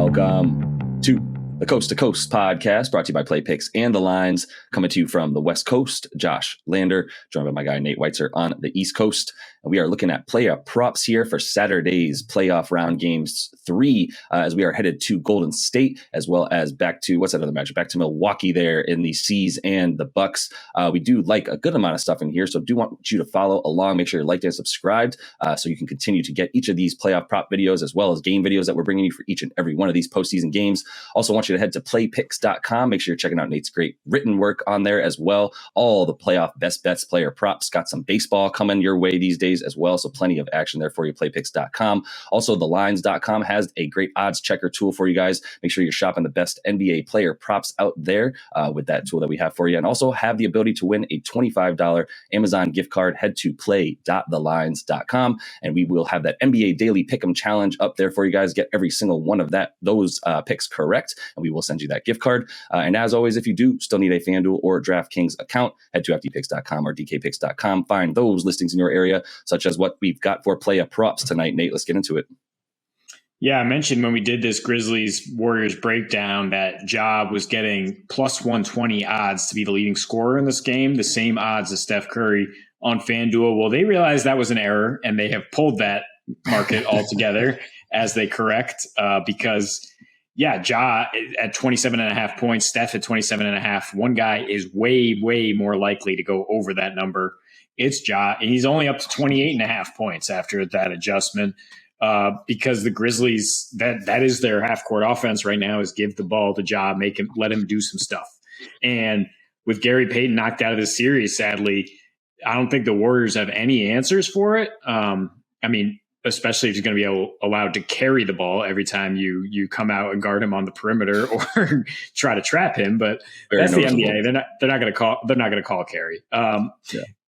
Welcome to the Coast to Coast podcast, brought to you by Play Picks and the Lines, coming to you from the West Coast. Josh Lander, joined by my guy Nate Weitzer on the East Coast. And we are looking at playoff props here for Saturday's playoff round games 3, as we are headed to Golden State, as well as back to, what's that other matchup? Back to Milwaukee there in the C's and the Bucks. We do like a good amount of stuff in here, so do want you to follow along. Make sure you're liked and subscribed so you can continue to get each of these playoff prop videos, as well as game videos that we're bringing you for each and every one of these postseason games. Also want you to head to playpicks.com. Make sure you're checking out Nate's great written work on there as well. All the playoff best bets, player props. Got some baseball coming your way these days as well, so plenty of action there for you. Playpicks.com. Also, thelines.com has a great odds checker tool for you guys. Make sure you're shopping the best NBA player props out there with that tool that we have for you, and also have the ability to win a $25 Amazon gift card. Head to play.thelines.com, and we will have that NBA Daily Pick'em Challenge up there for you guys. Get every single one of those picks correct, and we will send you that gift card. And as always, if you do still need a FanDuel or DraftKings account, head to ftpicks.com or dkpicks.com. Find those listings in your area, such as what we've got for play props tonight. Nate, let's get into it. Yeah, I mentioned when we did this Grizzlies-Warriors breakdown that Ja was getting plus 120 odds to be the leading scorer in this game, the same odds as Steph Curry on FanDuel. Well, they realized that was an error, and they have pulled that market altogether as they correct because – yeah, Ja at 27.5 points, Steph at 27.5. One guy is way, way more likely to go over that number. It's Ja, and he's only up to 28.5 points after that adjustment because the Grizzlies, that is their half-court offense right now, is give the ball to Ja, let him do some stuff. And with Gary Payton knocked out of the series, sadly, I don't think the Warriors have any answers for it. Especially if he's going to be allowed to carry the ball every time you come out and guard him on the perimeter or try to trap him. But that's the NBA. They're not going to call a carry. The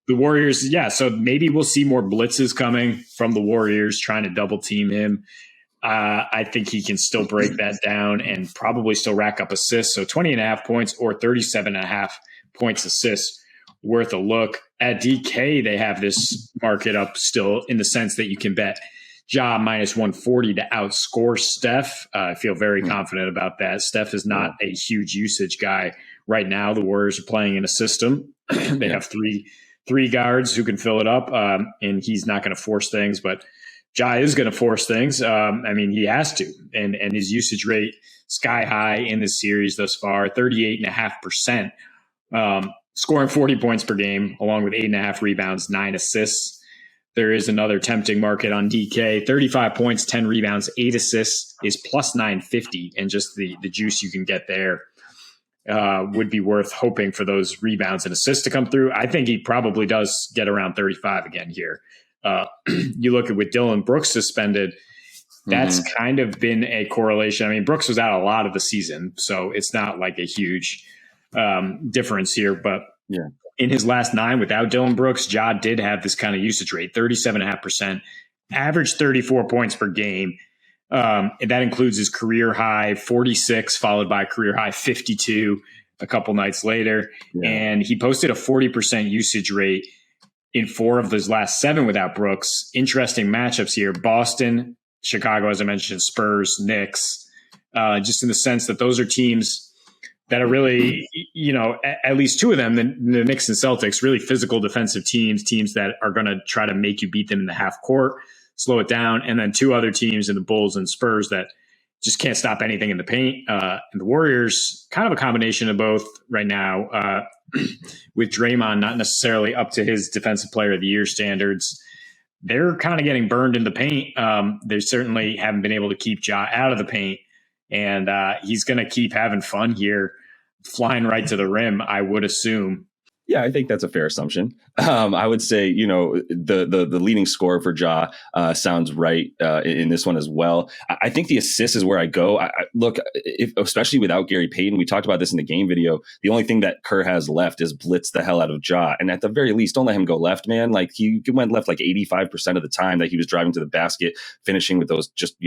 Warriors, yeah. So maybe we'll see more blitzes coming from the Warriors trying to double team him. I think he can still break that down and probably still rack up assists. So 20.5 points or 37.5 points assists. Worth a look. At DK, they have this market up still in the sense that you can bet Ja minus 140 to outscore Steph. I feel very confident about that. Steph is not a huge usage guy right now. The Warriors are playing in a system. They have three guards who can fill it up, and he's not going to force things, but Ja is going to force things. He has to, and his usage rate sky high in this series thus far, 38.5%. Scoring 40 points per game, along with 8.5 rebounds, 9 assists. There is another tempting market on DK. 35 points, 10 rebounds, 8 assists is plus 950. And just the juice you can get there would be worth hoping for those rebounds and assists to come through. I think he probably does get around 35 again here. You look at with Dylan Brooks suspended, that's kind of been a correlation. I mean, Brooks was out a lot of the season, so it's not like a huge difference here, but in his last 9 without Dylan Brooks, Ja did have this kind of usage rate, 37.5%, average 34 points per game. And that includes his career high 46, followed by career high 52 a couple nights later. Yeah. And he posted a 40% usage rate in 4 of his last 7 without Brooks. Interesting matchups here. Boston, Chicago, as I mentioned, Spurs, Knicks, just in the sense that those are teams that are really, at least 2 of them, the Knicks and Celtics, really physical defensive teams that are going to try to make you beat them in the half court, slow it down. And then 2 other teams in the Bulls and Spurs that just can't stop anything in the paint. And the Warriors, kind of a combination of both right now, with Draymond not necessarily up to his Defensive Player of the Year standards. They're kind of getting burned in the paint. They certainly haven't been able to keep Ja out of the paint. And he's going to keep having fun here, flying right to the rim, I would assume. Yeah, I think that's a fair assumption. I would say, the leading scorer for Ja sounds right in this one as well. I think the assist is where I go. Look, especially without Gary Payton, we talked about this in the game video. The only thing that Kerr has left is blitz the hell out of Ja. And at the very least, don't let him go left, man. Like he went left like 85% of the time that he was driving to the basket, finishing with those just,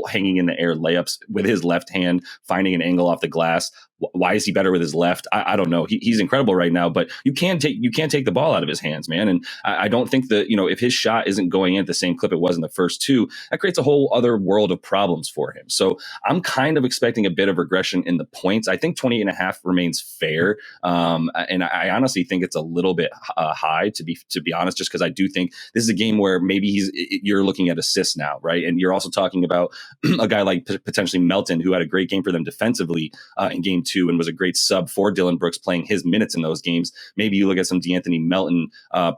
hanging in the air layups with his left hand, finding an angle off the glass. Why is he better with his left? I don't know. He's incredible right now, but you can't take the ball out of his hands, man. And I don't think that, if his shot isn't going in at the same clip it was in the first two, that creates a whole other world of problems for him. So I'm kind of expecting a bit of regression in the points. I think 28.5 remains fair. And I honestly think it's a little bit high, to be honest, just because I do think this is a game where maybe you're looking at assists now, right? And you're also talking about a guy like potentially Melton, who had a great game for them defensively in game two and was a great sub for Dylan Brooks playing his minutes in those games. Maybe you look at some DeAnthony Melton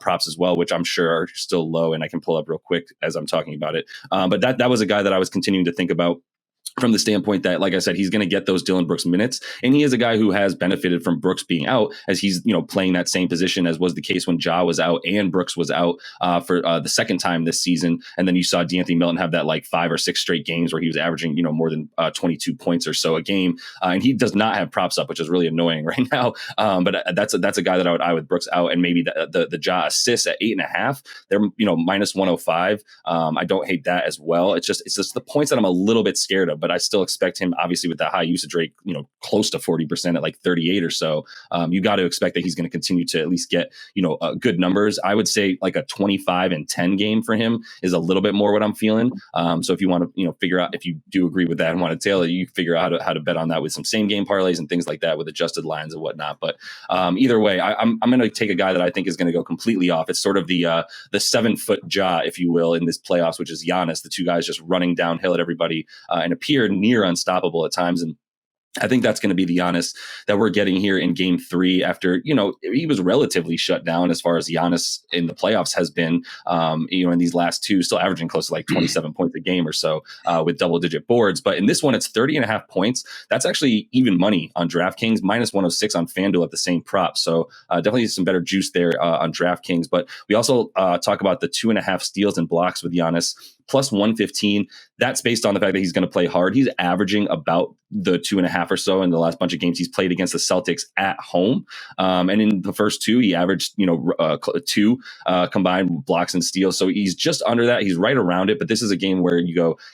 props as well, which I'm sure are still low, and I can pull up real quick as I'm talking about it. But that was a guy that I was continuing to think about from the standpoint that, like I said, he's going to get those Dylan Brooks minutes. And he is a guy who has benefited from Brooks being out, as he's, playing that same position as was the case when Ja was out and Brooks was out for the second time this season. And then you saw DeAnthony Melton have that like 5 or 6 straight games where he was averaging, more than 22 points or so a game. And he does not have props up, which is really annoying right now. But that's a guy that I would eye with Brooks out, and maybe the Ja assists at 8.5. They're, minus 105. I don't hate that as well. It's just the points that I'm a little bit scared of, but I still expect him, obviously, with that high usage rate, close to 40% at like 38 or so. You got to expect that he's going to continue to at least get, good numbers. I would say like a 25-10 game for him is a little bit more what I'm feeling. So if you want to, figure out if you do agree with that and want to tailor, you figure out how to bet on that with some same game parlays and things like that with adjusted lines and whatnot. But either way, I'm going to take a guy that I think is going to go completely off. It's sort of the 7-foot Ja, if you will, in this playoffs, which is Giannis. The two guys just running downhill at everybody and appeared near unstoppable at times. And I think that's going to be the Giannis that we're getting here in game 3 after, he was relatively shut down as far as Giannis in the playoffs has been, in these last two, still averaging close to like 27 points a game or so with double-digit boards. But in this one, it's 30.5 points. That's actually even money on DraftKings, minus 106 on FanDuel at the same prop. So definitely some better juice there on DraftKings. But we also talk about the 2.5 steals and blocks with Giannis, plus 115. That's based on the fact that he's going to play hard. He's averaging about the 2.5 or so in the last bunch of games he's played against the Celtics at home. And in the first two, he averaged, 2 combined blocks and steals. So he's just under that. He's right around it. But this is a game where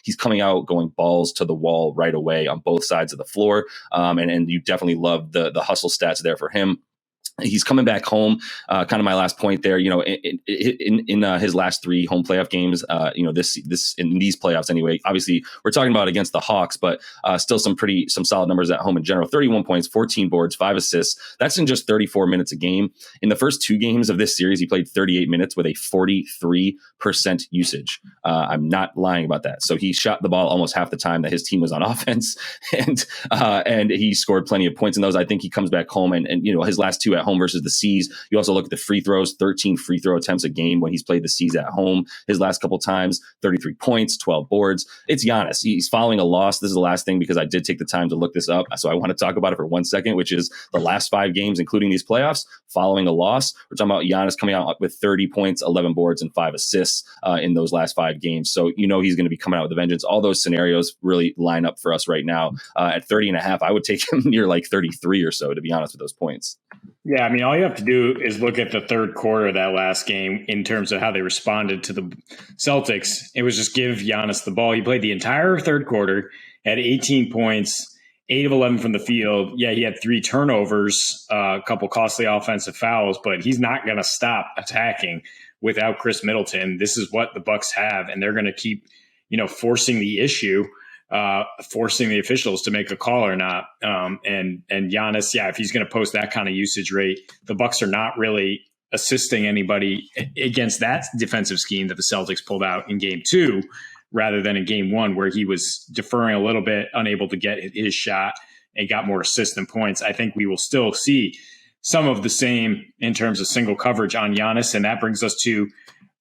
he's coming out going balls to the wall right away on both sides of the floor. And you definitely love the hustle stats there for him. He's coming back home. Kind of my last point there. In his last 3 home playoff games. This in these playoffs anyway. Obviously, we're talking about against the Hawks, but still some solid numbers at home in general. 31 points, 14 boards, 5 assists. That's in just 34 minutes a game. In the first 2 games of this series, he played 38 minutes with a 43% usage. I'm not lying about that. So he shot the ball almost half the time that his team was on offense, and he scored plenty of points in those. I think he comes back home and his last 2 at home versus the C's. You also look at the free throws, 13 free throw attempts a game when he's played the C's at home. His last couple times, 33 points, 12 boards. It's Giannis. He's following a loss. This is the last thing because I did take the time to look this up. So I want to talk about it for 1 second, which is the last 5 games, including these playoffs, following a loss. We're talking about Giannis coming out with 30 points, 11 boards, and 5 assists in those last 5 games. So he's going to be coming out with a vengeance. All those scenarios really line up for us right now. At 30.5, I would take him near like 33 or so, to be honest, with those points. Yeah, I mean, all you have to do is look at the third quarter of that last game in terms of how they responded to the Celtics. It was just give Giannis the ball. He played the entire third quarter, had 18 points, 8 of 11 from the field. Yeah, he had 3 turnovers, a couple costly offensive fouls, but he's not going to stop attacking without Chris Middleton. This is what the Bucks have, and they're going to keep, forcing the issue. Forcing the officials to make a call or not. And Giannis, if he's going to post that kind of usage rate, the Bucks are not really assisting anybody against that defensive scheme that the Celtics pulled out in game 2, rather than in game 1, where he was deferring a little bit, unable to get his shot and got more assists than points. I think we will still see some of the same in terms of single coverage on Giannis. And that brings us to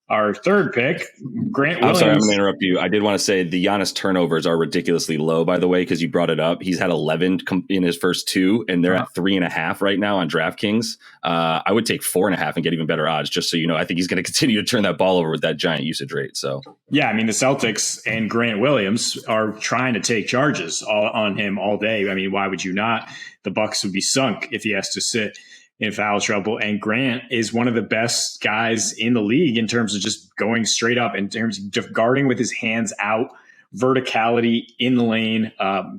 our third pick, Grant Williams. I'm sorry, I'm going to interrupt you. I did want to say the Giannis turnovers are ridiculously low, by the way, because you brought it up. He's had 11 in his first 2, and they're at 3.5 right now on DraftKings. I would take 4.5 and get even better odds, just so you know. I think he's going to continue to turn that ball over with that giant usage rate. So, yeah, I mean, the Celtics and Grant Williams are trying to take charges on him all day. I mean, why would you not? The Bucks would be sunk if he has to sit in foul trouble. And Grant is one of the best guys in the league in terms of just going straight up, in terms of just guarding with his hands out verticality in the lane,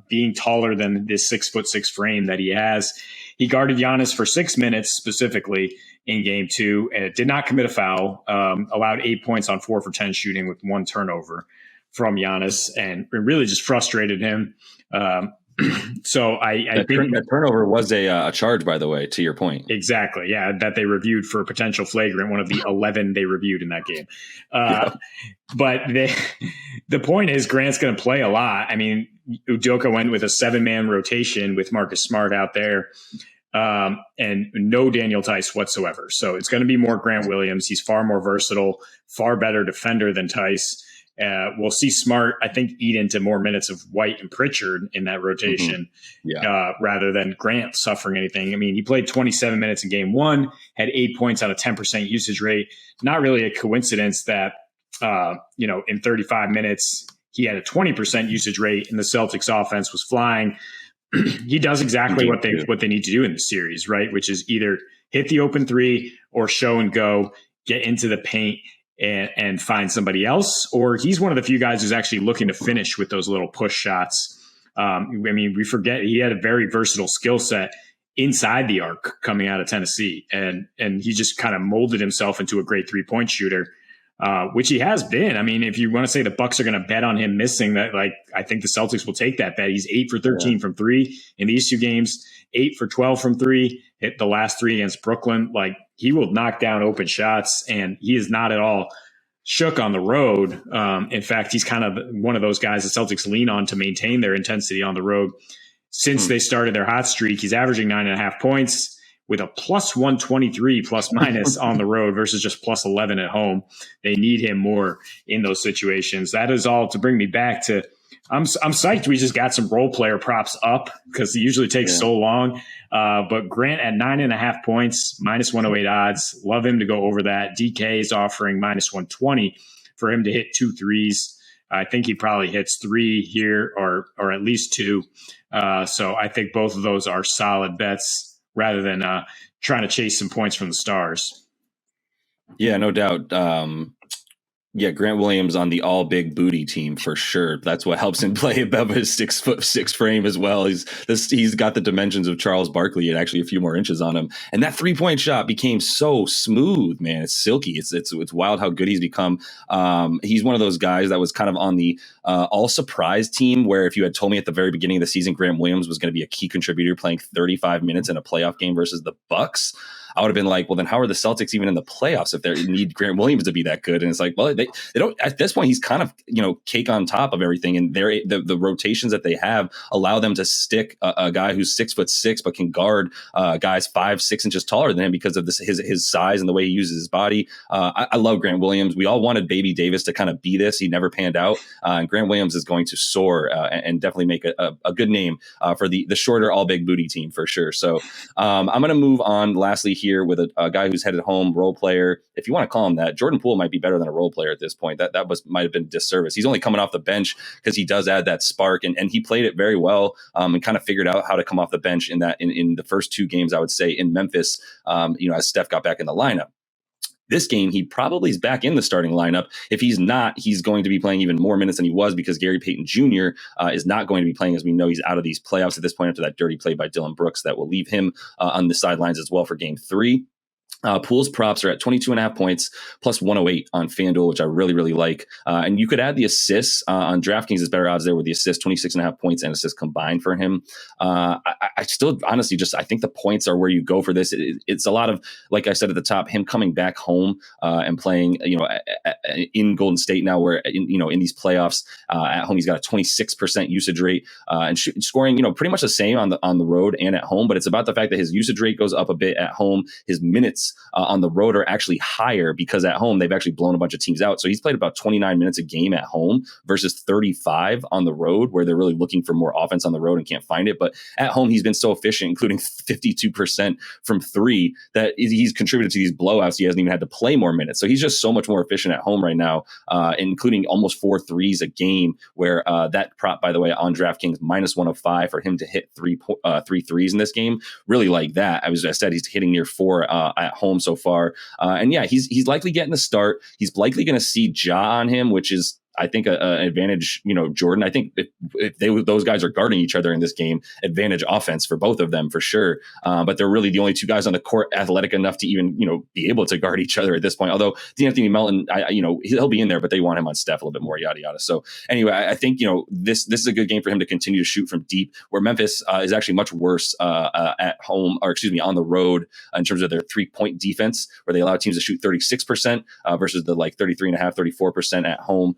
being taller than this 6'6" frame that he has. He guarded Giannis for 6 minutes specifically in game 2, and it did not commit a foul, allowed 8 points on 4 for 10 shooting with 1 turnover from Giannis, and it really just frustrated him. So I think that turnover was a charge, by the way, to your point. Exactly. Yeah. That they reviewed for potential flagrant, one of the 11 they reviewed in that game. But the point is Grant's going to play a lot. I mean, Udoka went with a 7-man rotation with Marcus Smart out there, and no Daniel Tice whatsoever. So it's going to be more Grant Williams. He's far more versatile, far better defender than Tice. We'll see Smart, I think, eat into more minutes of White and Pritchard in that rotation, rather than Grant suffering anything. I mean, he played 27 minutes in game 1, had 8 points on a 10% usage rate. Not really a coincidence that, in 35 minutes, he had a 20% usage rate and the Celtics offense was flying. He does exactly what they need to do in the series, right? Which is either hit the open three or show and go, get into the paint, and find somebody else, or he's one of the few guys who's actually looking to finish with those little push shots. I mean, we forget he had a very versatile skill set inside the arc coming out of Tennessee, and he just kind of molded himself into a great 3-point shooter, which he has been. I mean, if you want to say the Bucks are going to bet on him missing that, like, I think the Celtics will take that bet. He's 8 for 13 from 3 in these 2 games, 8 for 12 from 3, hit the last 3 against Brooklyn. Like, he will knock down open shots, and he is not at all shook on the road. In fact, he's kind of one of those guys the Celtics lean on to maintain their intensity on the road. Since they started their hot streak, he's averaging 9.5 points with a plus 123 plus minus on the road versus just plus 11 at home. They need him more in those situations. That is all to bring me back to I'm psyched we just got some role player props up because it usually takes so long. But Grant at 9.5 points, minus 108 odds. Love him to go over that. DK is offering minus 120 for him to hit 2 threes. I think he probably hits 3 here or at least 2. So I think both of those are solid bets rather than trying to chase some points from the stars. Yeah, no doubt. Grant Williams on the all big booty team for sure. That's what helps him play above his 6'6" frame as well. He's got the dimensions of Charles Barkley and actually a few more inches on him. And that 3-point shot became so smooth, man. It's silky. It's wild how good he's become. He's one of those guys that was kind of on the all surprise team where if you had told me at the very beginning of the season Grant Williams was going to be a key contributor playing 35 minutes in a playoff game versus the Bucks, I would have been like, well, then how are the Celtics even in the playoffs if they need Grant Williams to be that good? And it's like, well, they don't. At this point, he's kind of cake on top of everything, and the rotations that they have allow them to stick a guy who's 6'6" but can guard guys 5-6 inches taller than him because of his size and the way he uses his body. I love Grant Williams. We all wanted Baby Davis to kind of be this. He never panned out, and Grant Williams is going to soar and definitely make a good name for the shorter all big booty team for sure. So I'm going to move on. Lastly, here with a guy who's headed home, role player, if you want to call him that. Jordan Poole might be better than a role player at this point. That might have been a disservice. He's only coming off the bench because he does add that spark, and he played it very well and kind of figured out how to come off the bench in the first 2 games, I would say, in Memphis, as Steph got back in the lineup. This game, he probably is back in the starting lineup. If he's not, he's going to be playing even more minutes than he was because Gary Payton Jr. Is not going to be playing. As we know, he's out of these playoffs at this point after that dirty play by Dylan Brooks that will leave him on the sidelines as well for game 3. Poole's props are at 22.5 points plus 108 on FanDuel, which I really, really like. And you could add the assists on DraftKings. Is better odds there with the assists, 26.5 points and assists combined for him. I still honestly I think the points are where you go for this. It's a lot of, like I said at the top, him coming back home and playing, in Golden State now, where in these playoffs at home he's got a 26% usage rate and scoring pretty much the same on the road and at home. But it's about the fact that his usage rate goes up a bit at home. His minutes on the road are actually higher because at home they've actually blown a bunch of teams out. So he's played about 29 minutes a game at home versus 35 on the road, where they're really looking for more offense on the road and can't find it. But at home he's been so efficient, including 52% from 3, that he's contributed to these blowouts. He hasn't even had to play more minutes. So he's just so much more efficient at home right now, including almost 4 threes a game, where that prop, by the way, on DraftKings, minus 105 for him to hit 3 threes in this game. Really like that. I said he's hitting near 4 at home so far. And he's likely getting the start. He's likely going to see Ja on him, which is, I think an advantage, Jordan. I think if those guys are guarding each other in this game, advantage offense for both of them for sure. But they're really the only two guys on the court athletic enough to even, be able to guard each other at this point. Although D'Anthony Melton, he'll be in there, but they want him on Steph a little bit more, yada, yada. So anyway, I think, this is a good game for him to continue to shoot from deep, where Memphis is actually much worse at home, or excuse me, on the road in terms of their 3-point defense, where they allow teams to shoot 36% versus the 33.5, 34% at home.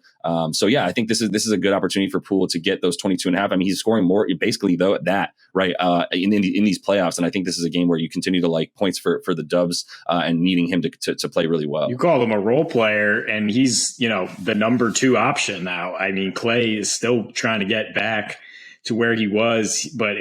So yeah, I think this is a good opportunity for Poole to get those 22.5. I mean, he's scoring more basically though that right in these playoffs, and I think this is a game where you continue to like points for the Dubs and needing him to play really well. You call him a role player, and he's the number 2 option now. I mean, Clay is still trying to get back to where he was, but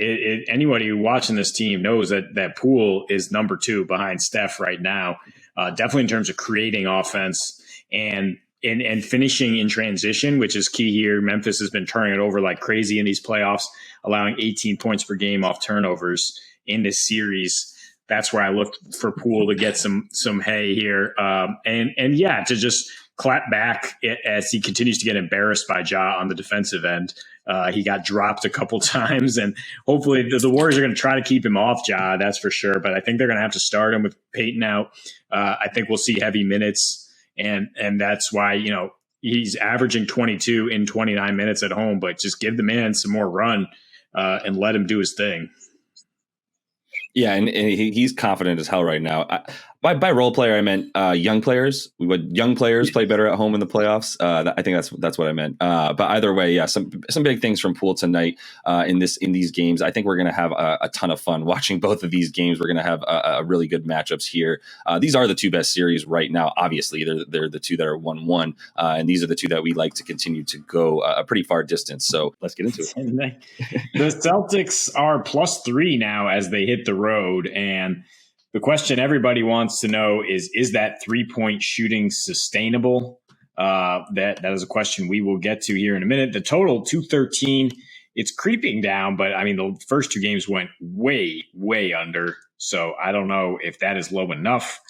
anybody watching this team knows that Poole is number 2 behind Steph right now. Definitely in terms of creating offense and finishing in transition, which is key here. Memphis has been turning it over like crazy in these playoffs, allowing 18 points per game off turnovers in this series. That's where I looked for Poole to get some hay here, and to just clap back as he continues to get embarrassed by Ja on the defensive end. He got dropped a couple times, and hopefully the Warriors are going to try to keep him off Ja, that's for sure. But I think they're going to have to start him with Peyton out. I think we'll see heavy minutes, and that's why he's averaging 22 in 29 minutes at home. But just give the man some more run and let him do his thing. Yeah, and he's confident as hell right now. By role player, I meant young players. Would young players play better at home in the playoffs? I think that's what I meant. But either way, yeah, some big things from Poole tonight in these games. I think we're going to have a ton of fun watching both of these games. We're going to have a really good matchups here. These are the 2 best series right now. Obviously, they're the 2 that are 1-1, and these are the 2 that we like to continue to go a pretty far distance. So let's get into it. The Celtics are +3 now as they hit the road, and the question everybody wants to know is that 3-point shooting sustainable? That is a question we will get to here in a minute. The total 213, it's creeping down, but I mean, the first 2 games went way, way under. So I don't know if that is low enough.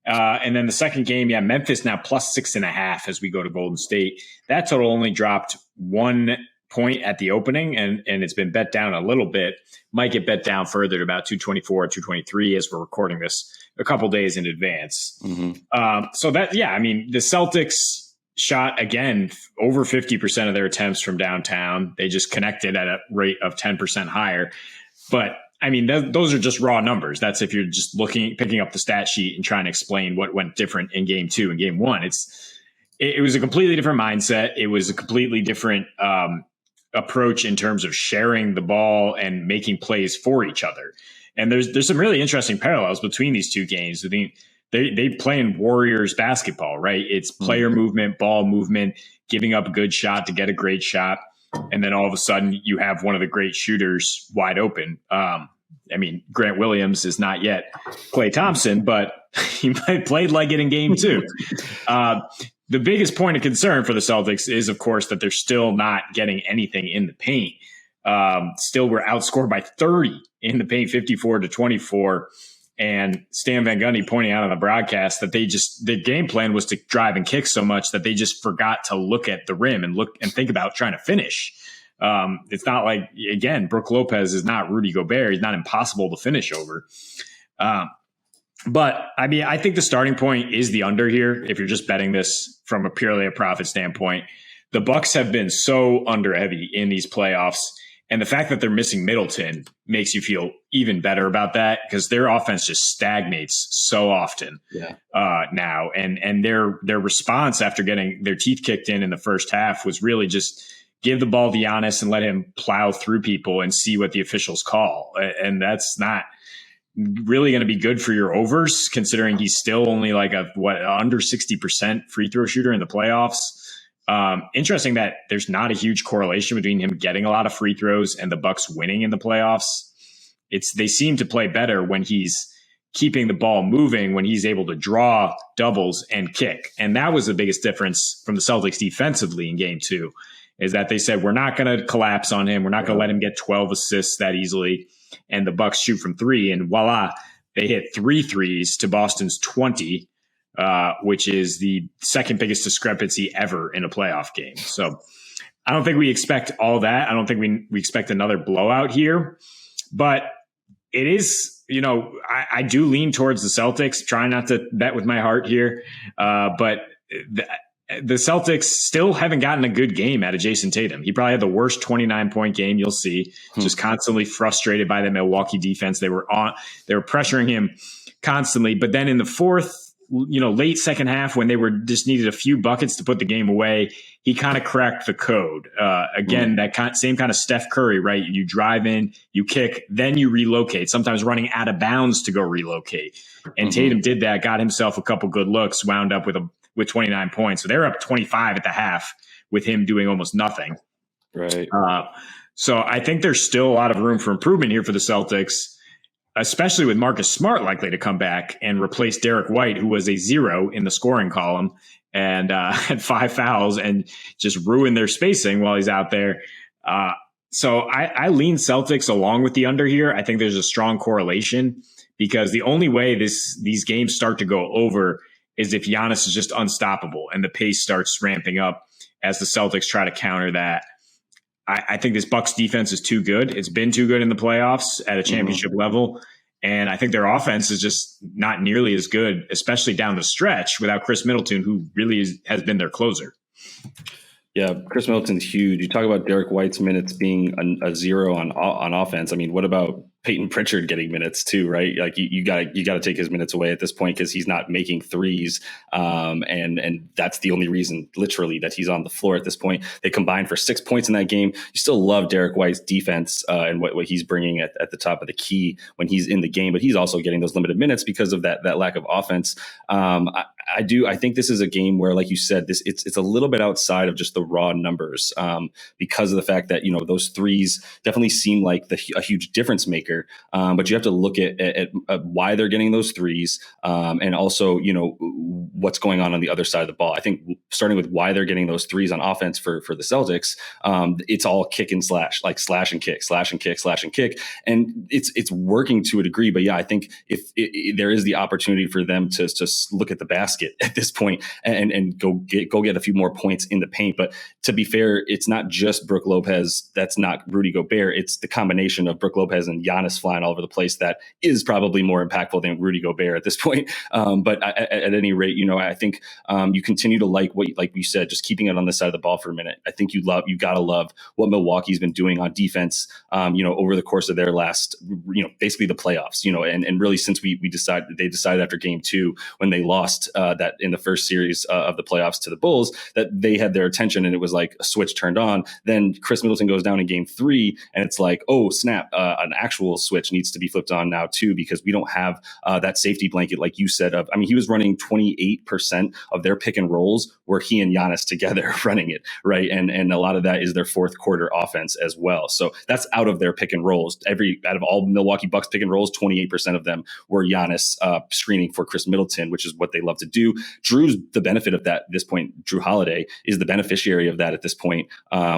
And then the second game, Memphis now +6.5 as we go to Golden State. That total only dropped 1 point at the opening, and it's been bet down a little bit. Might get bet down further to about 224, 223 as we're recording this a couple days in advance. Mm-hmm. So that, I mean, the Celtics shot again over 50% of their attempts from downtown. They just connected at a rate of 10% higher. But I mean, those are just raw numbers. That's if you're just picking up the stat sheet and trying to explain what went different in game 2 and game 1. It was a completely different mindset. It was a completely different approach in terms of sharing the ball and making plays for each other. And there's some really interesting parallels between these 2 games. I mean, they play in Warriors basketball, right? It's player movement, ball movement, giving up a good shot to get a great shot. And then all of a sudden you have one of the great shooters wide open. I mean, Grant Williams is not yet Klay Thompson, but he played like it in game 2. The biggest point of concern for the Celtics is, of course, that they're still not getting anything in the paint. Still, we're outscored by 30 in the paint, 54-24. And Stan Van Gundy pointing out on the broadcast that the game plan was to drive and kick so much that they just forgot to look at the rim and think about trying to finish. It's not like, again, Brook Lopez is not Rudy Gobert. He's not impossible to finish over. But I mean, I think the starting point is the under here. If you're just betting this from a purely a profit standpoint, the Bucks have been so under heavy in these playoffs. And the fact that they're missing Middleton makes you feel even better about that, because their offense just stagnates so often now. And their response after getting their teeth kicked in the first half was really just give the ball to Giannis and let him plow through people and see what the officials call. And that's not really going to be good for your overs, considering he's still only like under 60% free throw shooter in the playoffs. Interesting that there's not a huge correlation between him getting a lot of free throws and the Bucks winning in the playoffs. They seem to play better when he's keeping the ball moving, when he's able to draw doubles and kick. And that was the biggest difference from the Celtics defensively in game 2, is that they said, we're not going to collapse on him. We're not going to let him get 12 assists that easily. And the Bucks shoot from 3, and voila, they hit 3 threes to Boston's 20. which is the second biggest discrepancy ever in a playoff game. So I don't think we expect all that. I don't think we expect another blowout here, but it is, I do lean towards the Celtics, trying not to bet with my heart here. But the Celtics still haven't gotten a good game out of Jason Tatum. He probably had the worst 29-point game you'll see, just constantly frustrated by the Milwaukee defense. They were pressuring him constantly. But then in the fourth, late second half, when they just needed a few buckets to put the game away, he kind of cracked the code. Again, that same kind of Steph Curry, right? You drive in, you kick, then you relocate, sometimes running out of bounds to go relocate. And Tatum did that, got himself a couple good looks, wound up with 29 points. So they're up 25 at the half with him doing almost nothing. Right. So I think there's still a lot of room for improvement here for the Celtics, especially with Marcus Smart likely to come back and replace Derek White, who was a 0 in the scoring column and had 5 fouls and just ruined their spacing while he's out there. So I lean Celtics along with the under here. I think there's a strong correlation because the only way these games start to go over is if Giannis is just unstoppable and the pace starts ramping up as the Celtics try to counter that. I think this Bucks defense is too good. It's been too good in the playoffs at a championship level. And I think their offense is just not nearly as good, especially down the stretch without Chris Middleton, who really has been their closer. Yeah, Chris Middleton's huge. You talk about Derek White's minutes being a 0 on offense. I mean, what about Peyton Pritchard getting minutes too, right? Like you got to take his minutes away at this point because he's not making threes, and that's the only reason, literally, that he's on the floor at this point. They combined for 6 points in that game. You still love Derek White's defense and what he's bringing at the top of the key when he's in the game, but he's also getting those limited minutes because of that lack of offense. I think this is a game where, like you said, it's a little bit outside of just the raw numbers because of the fact that those threes definitely seem like a huge difference maker. But you have to look at why they're getting those threes and also, what's going on the other side of the ball. I think starting with why they're getting those threes on offense for the Celtics, it's all kick and slash, like slash and kick, slash and kick, slash and kick. And it's working to a degree. But yeah, I think if there is the opportunity for them to just look at the basket at this point and go get a few more points in the paint. But to be fair, it's not just Brook Lopez. That's not Rudy Gobert. It's the combination of Brook Lopez and Giannis flying all over the place that is probably more impactful than Rudy Gobert at this point. But at any rate, I think you continue to like you said, just keeping it on this side of the ball for a minute. I think you gotta love what Milwaukee's been doing on defense, over the course of their last, basically the playoffs, and really since they decided after game 2 when they lost that in the first series of the playoffs to the Bulls that they had their attention and it was like a switch turned on. Then Chris Middleton goes down in game 3 and it's like, oh snap, an actual switch needs to be flipped on now too, because we don't have that safety blanket, like you said. He was running 28% of their pick and rolls were he and Giannis together running it, right? And a lot of that is their fourth quarter offense as well. So that's out of their pick and rolls. Out of all Milwaukee Bucks pick and rolls, 28% of them were Giannis screening for Chris Middleton, which is what they love to do. Drew's the benefit of that at this point. Drew Holiday is the beneficiary of that at this point,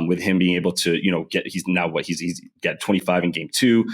with him being able to, he's got 25 in game 2.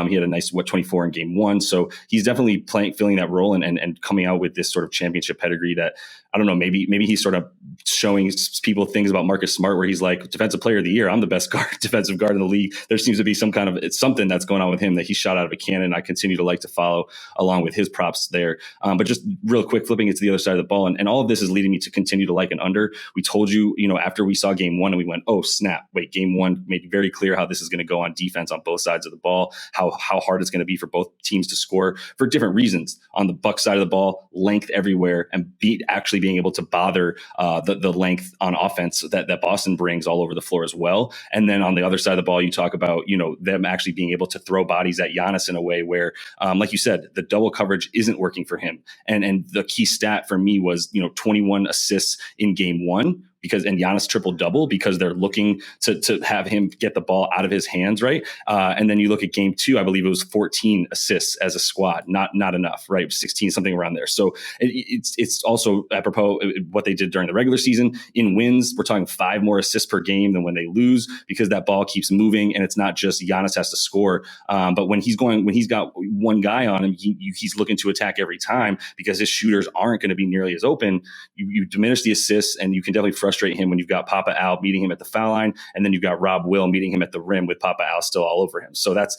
He had a nice 24 in game 1. So he's definitely filling that role and coming out with this sort of championship pedigree that, I don't know, maybe he's sort of showing people things about Marcus Smart where he's like, defensive player of the year, I'm the best defensive guard in the league. There seems to be it's something that's going on with him that he shot out of a cannon. I continue to like to follow along with his props there. But just real quick, flipping it to the other side of the ball. And all of this is leading me to continue to like an under. We told you, after we saw game 1 and we went, oh snap, wait, game 1 made very clear how this is going to go on defense on both sides of the ball, how hard it's going to be for both teams to score for different reasons. On the Bucks side of the ball, length everywhere and actually being able to bother the length on offense that Boston brings all over the floor as well. And then on the other side of the ball, you talk about, them actually being able to throw bodies at Giannis in a way where, like you said, the double coverage isn't working for him. And the key stat for me was, 21 assists in game 1 and Giannis triple double because they're looking to have him get the ball out of his hands, right? And then you look at game 2, I believe it was 14 assists as a squad, not enough, right? 16, something around there. So it's also apropos what they did during the regular season. In wins, we're talking 5 more assists per game than when they lose because that ball keeps moving, and it's not just Giannis has to score, but when he's got one guy on him, he's looking to attack every time because his shooters aren't going to be nearly as open. You diminish the assists, and you can definitely frustrate him when you've got Papa Al meeting him at the foul line, and then you've got Rob Will meeting him at the rim with Papa Al still all over him. So that's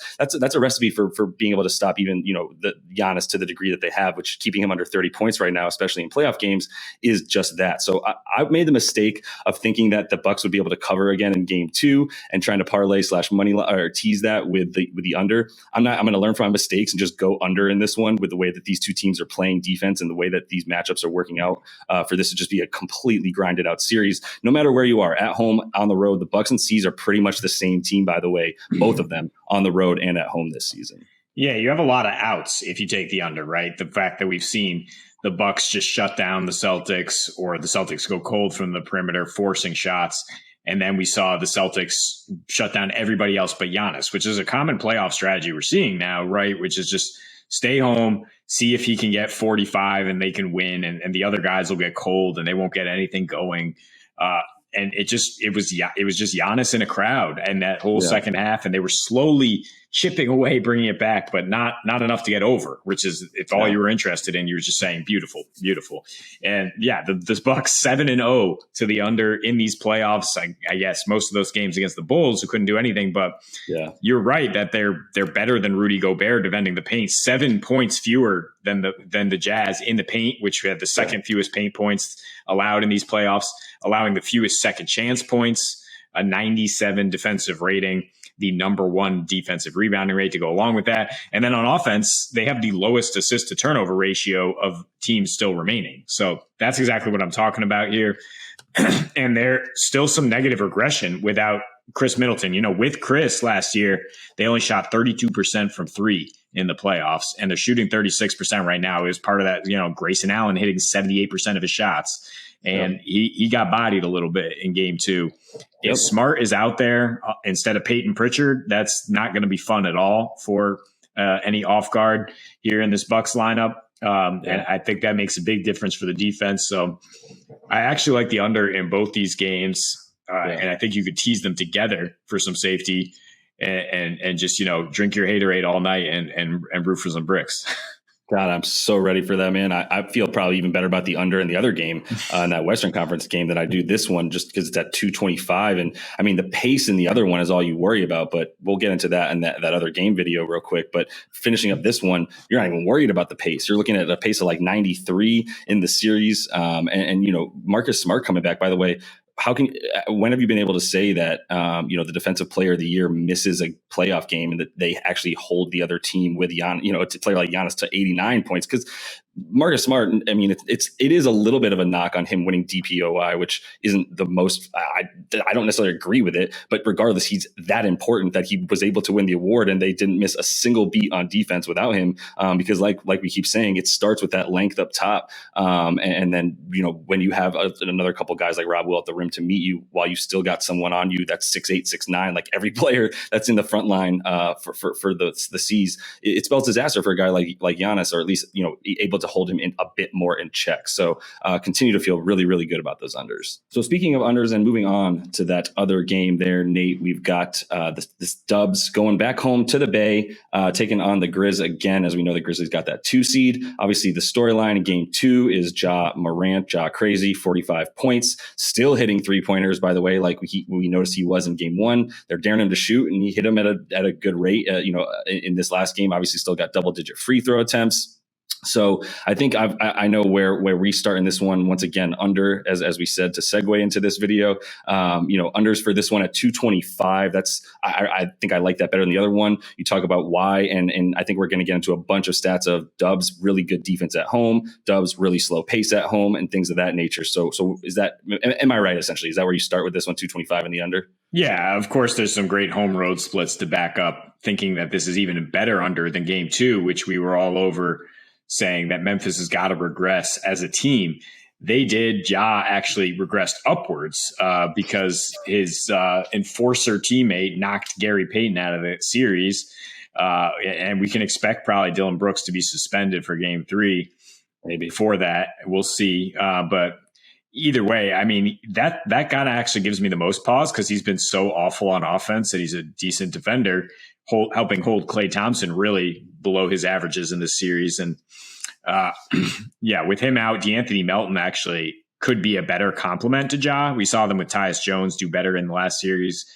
a recipe for being able to stop even the Giannis to the degree that they have, which keeping him under 30 points right now, especially in playoff games, is just that. So I've made the mistake of thinking that the Bucks would be able to cover again in game 2 and trying to parlay / money or tease that with the under. I'm going to learn from my mistakes and just go under in this one with the way that these two teams are playing defense and the way that these matchups are working out for this to just be a completely grinded out series. No matter where you are, at home, on the road, the Bucks and C's are pretty much the same team, by the way, both of them on the road and at home this season. Yeah, you have a lot of outs if you take the under, right? The fact that we've seen the Bucks just shut down the Celtics, or the Celtics go cold from the perimeter, forcing shots. And then we saw the Celtics shut down everybody else but Giannis, which is a common playoff strategy we're seeing now, right? Which is just stay home, see if he can get 45 and they can win, and the other guys will get cold and they won't get anything going. And it was just Giannis in a crowd, and that whole second half, and they were slowly chipping away, bringing it back, but not enough to get over, which is, if all you were interested in, you were just saying beautiful, beautiful. And the Bucks 7-0 to the under in these playoffs. I guess most of those games against the Bulls, who couldn't do anything, but you're right that they're better than Rudy Gobert defending the paint. 7 points fewer than the Jazz in the paint, which had the second fewest paint points allowed in these playoffs, allowing the fewest second chance points, a 97 defensive rating, the number 1 defensive rebounding rate to go along with that. And then on offense, they have the lowest assist to turnover ratio of teams still remaining. So that's exactly what I'm talking about here. And there's still some negative regression without Chris Middleton. With Chris last year, they only shot 32% from 3 in the playoffs, and they're shooting 36% right now. It was part of that, Grayson Allen hitting 78% of his shots. And he got bodied a little bit in game 2. If Smart is out there instead of Peyton Pritchard, that's not going to be fun at all for any off guard here in this Bucks lineup. And I think that makes a big difference for the defense. So I actually like the under in both these games. And I think you could tease them together for some safety and just, drink your haterade all night and root for some bricks. God, I'm so ready for that, man. I feel probably even better about the under in the other game, in that Western Conference game, than I do this one, just because it's at 225. And I mean, the pace in the other one is all you worry about, but we'll get into that in that other game video real quick. But finishing up this one, you're not even worried about the pace. You're looking at a pace of like 93 in the series. And Marcus Smart coming back, by the way. When have you been able to say that, the defensive player of the year misses a playoff game and that they actually hold the other team with Giannis, a player like Giannis to 89 points? Because Marcus Smart, I mean, it is a little bit of a knock on him winning DPOI, which isn't the most, I don't necessarily agree with it, but regardless, he's that important that he was able to win the award, and they didn't miss a single beat on defense without him, because like we keep saying, it starts with that length up top. And then, when you have another couple guys like Rob Will at the rim to meet you while you still got someone on you that's 6'8", 6'9", like every player that's in the front line for the C's, it spells disaster for a guy like Giannis, or at least, able to hold him in a bit more in check. So continue to feel really, really good about those unders. So speaking of unders and moving on to that other game there, Nate, we've got this Dubs going back home to the Bay, taking on the Grizz again. As we know, the Grizzlies got that 2 seed. Obviously, the storyline in game 2 is Ja Morant, Ja crazy, 45 points, still hitting 3-pointers, by the way, like we noticed he was in game 1. They're daring him to shoot, and he hit them at a good rate. In this last game, obviously still got double-digit free throw attempts. So I think I know where we start in this one. Once again, under, as we said, to segue into this video, unders for this one at 225. I think I like that better than the other one. You talk about why, and I think we're going to get into a bunch of stats of Dubs really good defense at home, Dubs really slow pace at home, and things of that nature. So is that, am I right? Essentially, is that where you start with this one, 225 in the under? Yeah, of course, there's some great home road splits to back up thinking that this is even a better under than game 2, which we were all over, saying that Memphis has got to regress as a team. Ja actually regressed upwards because his enforcer teammate knocked Gary Payton out of the series. And we can expect probably Dylan Brooks to be suspended for game 3. Maybe for that. We'll see. But either way, I mean, that kind of actually gives me the most pause because he's been so awful on offense that he's a decent defender, helping hold Klay Thompson really below his averages in this series. And with him out, DeAnthony Melton actually could be a better complement to Ja. We saw them with Tyus Jones do better in the last series.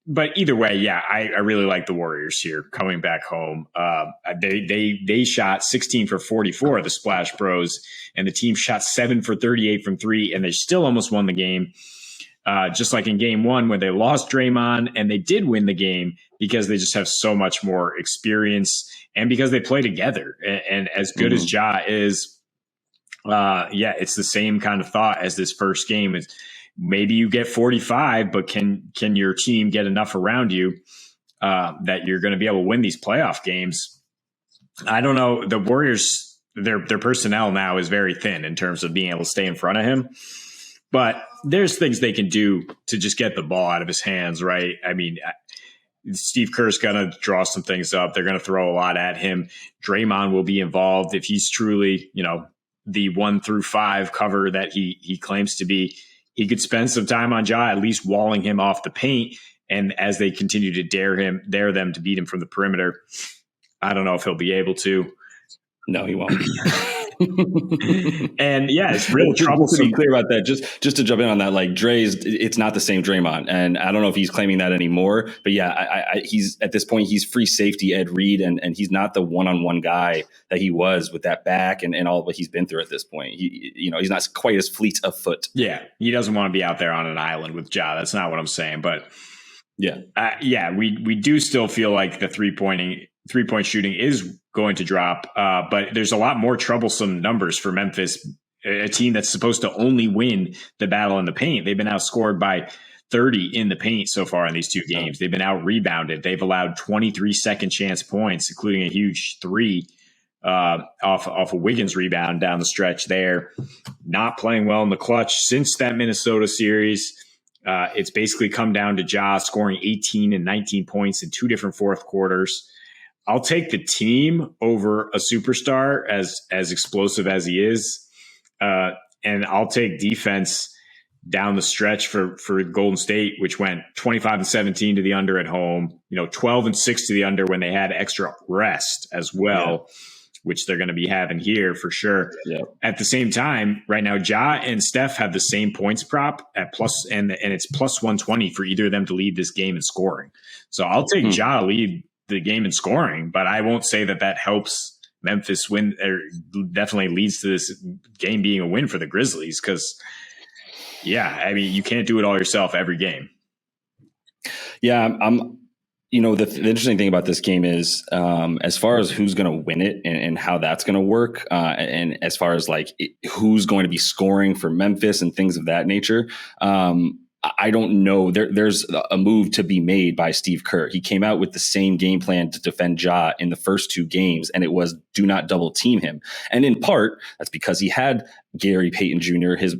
But either way, I really like the Warriors here coming back home. They shot 16 for 44, the Splash Bros, and the team shot 7 for 38 from 3, and they still almost won the game. Just like in game 1 where they lost Draymond, and they did win the game because they just have so much more experience and because they play together. And as good as Ja is, it's the same kind of thought as this first game. Is maybe you get 45, but can your team get enough around you that you're going to be able to win these playoff games? I don't know. The Warriors, their personnel now is very thin in terms of being able to stay in front of him. But there's things they can do to just get the ball out of his hands, right? I mean, Steve Kerr's going to draw some things up. They're going to throw a lot at him. Draymond will be involved if he's truly, the 1 through 5 cover that he claims to be. He could spend some time on Ja, at least walling him off the paint. And as they continue to dare them to beat him from the perimeter, I don't know if he'll be able to. No, he won't. And it's real troublesome. To be clear about that, just to jump in on that, like it's not the same Draymond, and I don't know if he's claiming that anymore. But he's at this point he's free safety Ed Reed, and he's not the one-on-one guy that he was with that back and all what he's been through at this point. He's not quite as fleet of foot. Yeah, he doesn't want to be out there on an island with Ja. That's not what I'm saying, but we do still feel like the three-point shooting is going to drop, but there's a lot more troublesome numbers for Memphis, a team that's supposed to only win the battle in the paint. They've been outscored by 30 in the paint so far in these 2 games. They've been out-rebounded. They've allowed 23 second-chance points, including a huge 3 off a Wiggins rebound down the stretch there. Not playing well in the clutch since that Minnesota series. It's basically come down to Ja scoring 18 and 19 points in 2 different fourth quarters. I'll take the team over a superstar as explosive as he is. And I'll take defense down the stretch for Golden State, which went 25-17 to the under at home, 12-6 to the under when they had extra rest as well, which they're going to be having here for sure. Yeah. At the same time, right now, Ja and Steph have the same points prop at plus, and it's plus 120 for either of them to lead this game in scoring. So I'll take Ja to lead the game in scoring, but I won't say that helps Memphis win, or definitely leads to this game being a win for the Grizzlies. Cause you can't do it all yourself every game. Yeah. The interesting thing about this game is, as far as who's going to win it and how that's going to work. And as far as who's going to be scoring for Memphis and things of that nature. I don't know. There's a move to be made by Steve Kerr. He came out with the same game plan to defend Ja in the first 2 games, and it was do not double team him. And in part, that's because he had Gary Payton Jr., his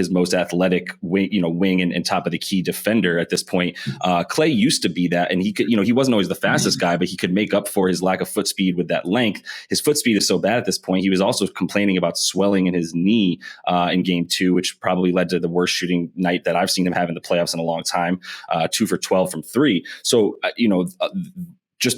most athletic wing and top of the key defender at this point. Klay used to be that, and he could, he wasn't always the fastest guy, but he could make up for his lack of foot speed with that length. His foot speed is so bad at this point. He was also complaining about swelling in his knee in game 2, which probably led to the worst shooting night that I've seen him have in the playoffs in a long time. 2 for 12 from 3. So, just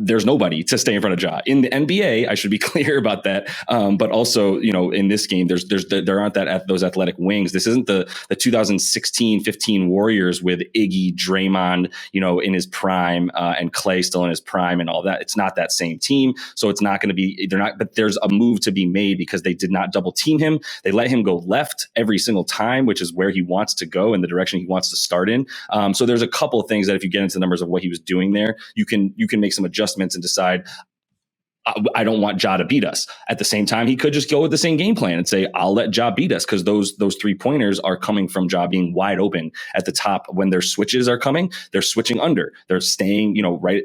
there's nobody to stay in front of Ja in the NBA. I should be clear about that. But also, in this game, there aren't those athletic wings. This isn't the 2016-15 Warriors with Iggy, Draymond, in his prime, and Klay still in his prime and all that. It's not that same team. So it's not going to be, but there's a move to be made because they did not double team him. They let him go left every single time, which is where he wants to go in the direction he wants to start in. So there's a couple of things that if you get into the numbers of what he was doing there, you can make some adjustments and decide, I don't want Ja to beat us. At the same time, he could just go with the same game plan and say, I'll let Ja beat us, because those 3-pointers are coming from Ja being wide open at the top. When their switches are coming, they're switching under. They're staying, right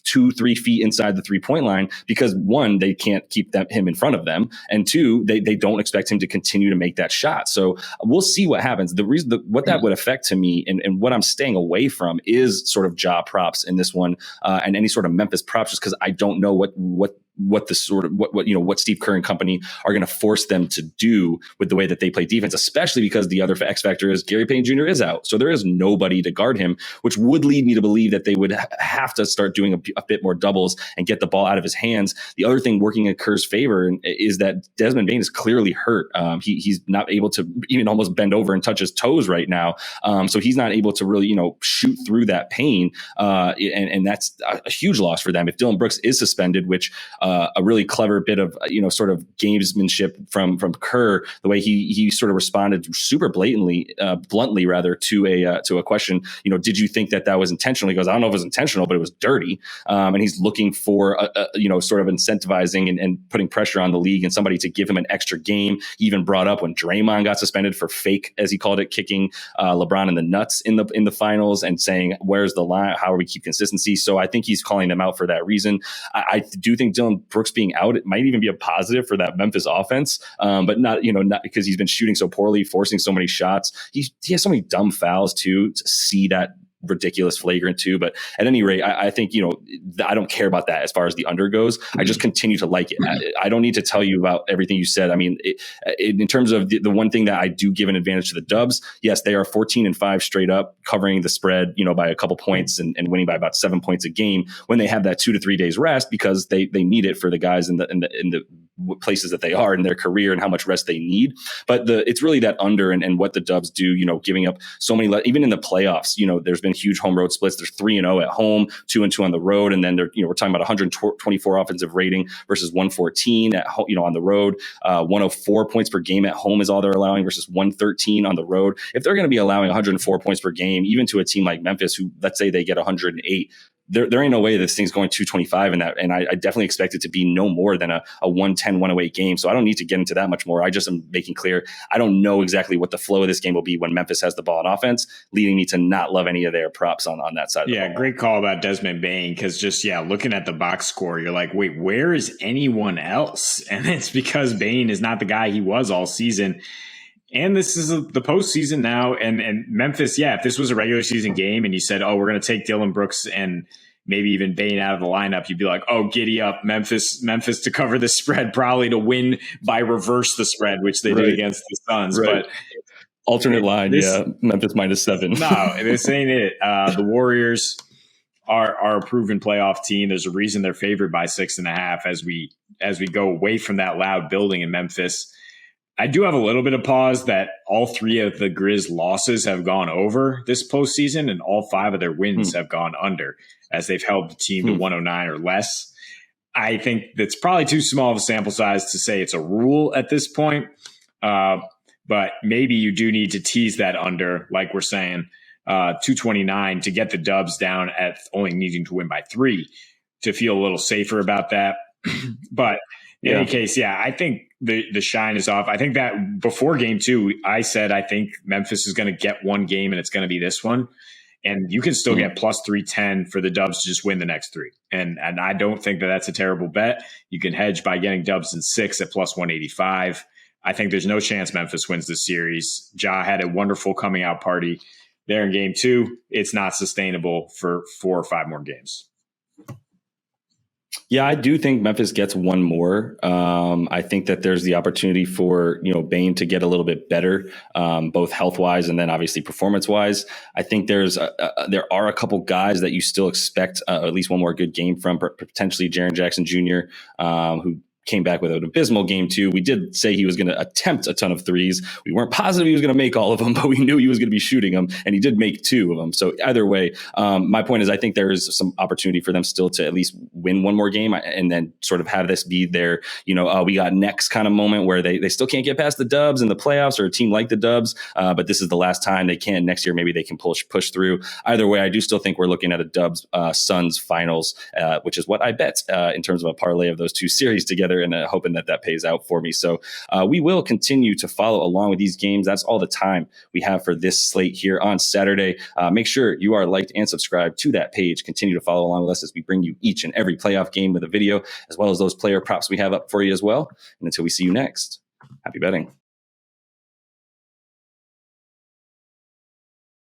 2-3 feet inside the 3-point line, because one, they can't keep him in front of them, and two, they don't expect him to continue to make that shot. So we'll see what happens. The reason what that would affect to me, and what I'm staying away from, is sort of Ja props in this one, and any sort of Memphis props, just because I don't know what the sort of what Steve Kerr and company are going to force them to do with the way that they play defense, especially because the other X factor is Gary Payton Jr. is out. So there is nobody to guard him, which would lead me to believe that they would have to start doing a bit more doubles and get the ball out of his hands. The other thing working in Kerr's favor is that Desmond Bane is clearly hurt. He's not able to even almost bend over and touch his toes right now. So he's not able to really, shoot through that pain. And that's a huge loss for them. If Dylan Brooks is suspended, which a really clever bit of sort of gamesmanship from Kerr, the way he sort of responded super bluntly rather to a question. Did you think that was intentional? He goes, I don't know if it was intentional, but it was dirty. And he's looking for sort of incentivizing and putting pressure on the league and somebody to give him an extra game. He even brought up when Draymond got suspended for fake, as he called it, kicking LeBron in the nuts in the finals, and saying, where's the line? How do we keep consistency? So I think he's calling them out for that reason. I do think Dylan Brooks being out, it might even be a positive for that Memphis offense, but not because he's been shooting so poorly, forcing so many shots. He has so many dumb fouls too, to see that ridiculous flagrant too. But at any rate, I think, I don't care about that as far as the under goes. I just continue to like it. I don't need to tell you about everything you said. I mean, in terms of the one thing that I do give an advantage to the Dubs, yes, they are 14-5 straight up, covering the spread, by a couple points and winning by about 7 points a game when they have that 2 to 3 days rest, because they need it for the guys in the places that they are in their career and how much rest they need. But it's really that under and what the Dubs do, giving up so many, even in the playoffs, there's been huge home road splits. There's 3-0 at home, 2-2 on the road. And then we're talking about 124 offensive rating versus 114 at home, on the road. 104 points per game at home is all they're allowing versus 113 on the road. If they're going to be allowing 104 points per game, even to a team like Memphis, who, let's say they get 108, there ain't no way this thing's going 225 in that. And I definitely expect it to be no more than a 110, 108 game. So I don't need to get into that much more. I just am making clear, I don't know exactly what the flow of this game will be when Memphis has the ball on offense, leading me to not love any of their props on that side of the ball. Yeah, great call about Desmond Bane, because just, looking at the box score, you're like, wait, where is anyone else? And it's because Bane is not the guy he was all season. And this is the postseason now. And Memphis, if this was a regular season game and you said, oh, we're going to take Dylan Brooks and maybe even Bane out of the lineup, you'd be like, oh, giddy up, Memphis to cover the spread, probably to win by reverse the spread, which they did against the Suns. Right. But alternate line, Memphis -7. No, this ain't it. The Warriors are a proven playoff team. There's a reason they're favored by 6.5 as we go away from that loud building in Memphis. I do have a little bit of pause that all three of the Grizz losses have gone over this postseason, and all 5 of their wins have gone under, as they've held the team to 109 or less. I think that's probably too small of a sample size to say it's a rule at this point, but maybe you do need to tease that under, like we're saying, 229 to get the Dubs down at only needing to win by 3 to feel a little safer about that. But in any case, I think the shine is off. I think that before game 2, I said I think Memphis is going to get one game and it's going to be this one. And you can still get plus 310 for the Dubs to just win the next 3. And I don't think that that's a terrible bet. You can hedge by getting Dubs in 6 at plus 185. I think there's no chance Memphis wins this series. Ja had a wonderful coming out party there in game 2. It's not sustainable for 4 or 5 more games. Yeah, I do think Memphis gets one more. I think that there's the opportunity for, Bane to get a little bit better, both health wise and then obviously performance wise. I think there are a couple guys that you still expect at least one more good game from, potentially Jaren Jackson Jr., who came back with an abysmal game 2. We did say he was going to attempt a ton of threes. We weren't positive he was going to make all of them, but we knew he was going to be shooting them, and he did make 2 of them. So either way, my point is I think there is some opportunity for them still to at least win one more game and then sort of have this be their, we got next kind of moment where they still can't get past the Dubs in the playoffs, or a team like the Dubs, but this is the last time they can. Next year, maybe they can push through. Either way, I do still think we're looking at a Dubs Suns finals, which is what I bet in terms of a parlay of those 2 series together, and hoping that pays out for me. So we will continue to follow along with these games. That's all the time we have for this slate here on Saturday. Make sure you are liked and subscribed to that page. Continue to follow along with us as we bring you each and every playoff game with a video, as well as those player props we have up for you as well. And until we see you next, happy betting.